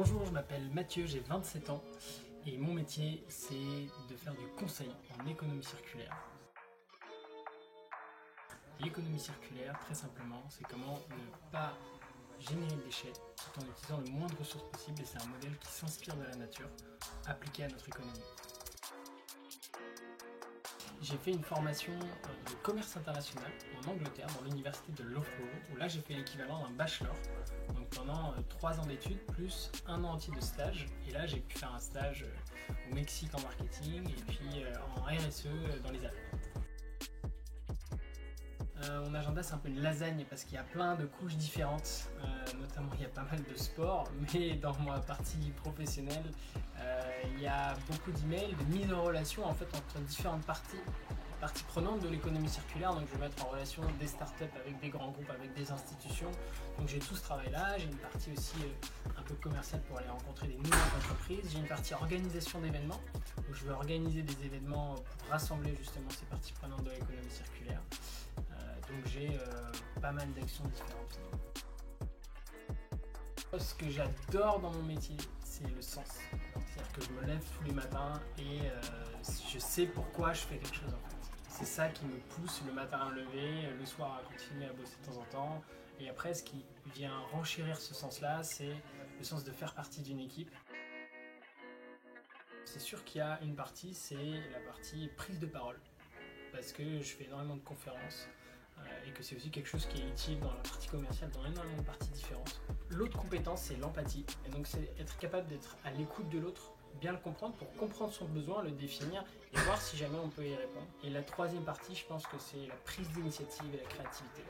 Bonjour, je m'appelle Mathieu, j'ai 27 ans et mon métier c'est de faire du conseil en économie circulaire. L'économie circulaire, très simplement, c'est comment ne pas générer de déchets tout en utilisant le moins de ressources possible, et c'est un modèle qui s'inspire de la nature, appliqué à notre économie. J'ai fait une formation de commerce international en Angleterre, dans l'université de Loughborough, où là j'ai fait l'équivalent d'un bachelor, donc pendant 3 ans d'études plus 1 an entier de stage. Et là j'ai pu faire un stage au Mexique en marketing et puis en RSE dans les Alpes. Mon agenda c'est un peu une lasagne parce qu'il y a plein de couches différentes, notamment il y a pas mal de sport, mais dans ma partie professionnelle il y a beaucoup d'emails, de mise en relation en fait entre différentes parties prenantes de l'économie circulaire. Donc je vais mettre en relation des startups avec des grands groupes, avec des institutions. Donc j'ai tout ce travail là, j'ai une partie aussi un peu commerciale pour aller rencontrer des nouvelles entreprises, j'ai une partie organisation d'événements où je vais organiser des événements pour rassembler justement ces parties prenantes de l'économie circulaire. Donc j'ai pas mal d'actions différentes. Ce que j'adore dans mon métier, c'est le sens. C'est-à-dire que je me lève tous les matins et je sais pourquoi je fais quelque chose en fait. C'est ça qui me pousse le matin à me lever, le soir à continuer à bosser de temps en temps. Et après, ce qui vient renchérir ce sens-là, c'est le sens de faire partie d'une équipe. C'est sûr qu'il y a une partie, c'est la partie prise de parole. Parce que je fais énormément de conférences et que c'est aussi quelque chose qui est utile dans la partie commerciale, dans énormément de parties différentes. L'autre compétence, c'est l'empathie. Et donc, c'est être capable d'être à l'écoute de l'autre, bien le comprendre pour comprendre son besoin, le définir et voir si jamais on peut y répondre. Et la troisième partie, je pense que c'est la prise d'initiative et la créativité.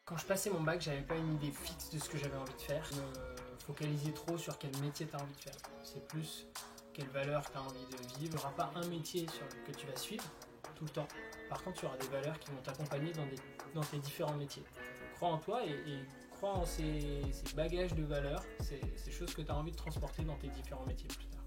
Quand je passais mon bac, j'avais pas une idée fixe de ce que j'avais envie de faire. Je me focalisais trop sur quel métier tu as envie de faire. C'est plus quelle valeur tu as envie de vivre. Il n'y aura pas un métier que tu vas suivre tout le temps. Par contre, il y aura des valeurs qui vont t'accompagner dans tes différents métiers. Crois en toi et crois en ces bagages de valeurs, ces choses que tu as envie de transporter dans tes différents métiers plus tard.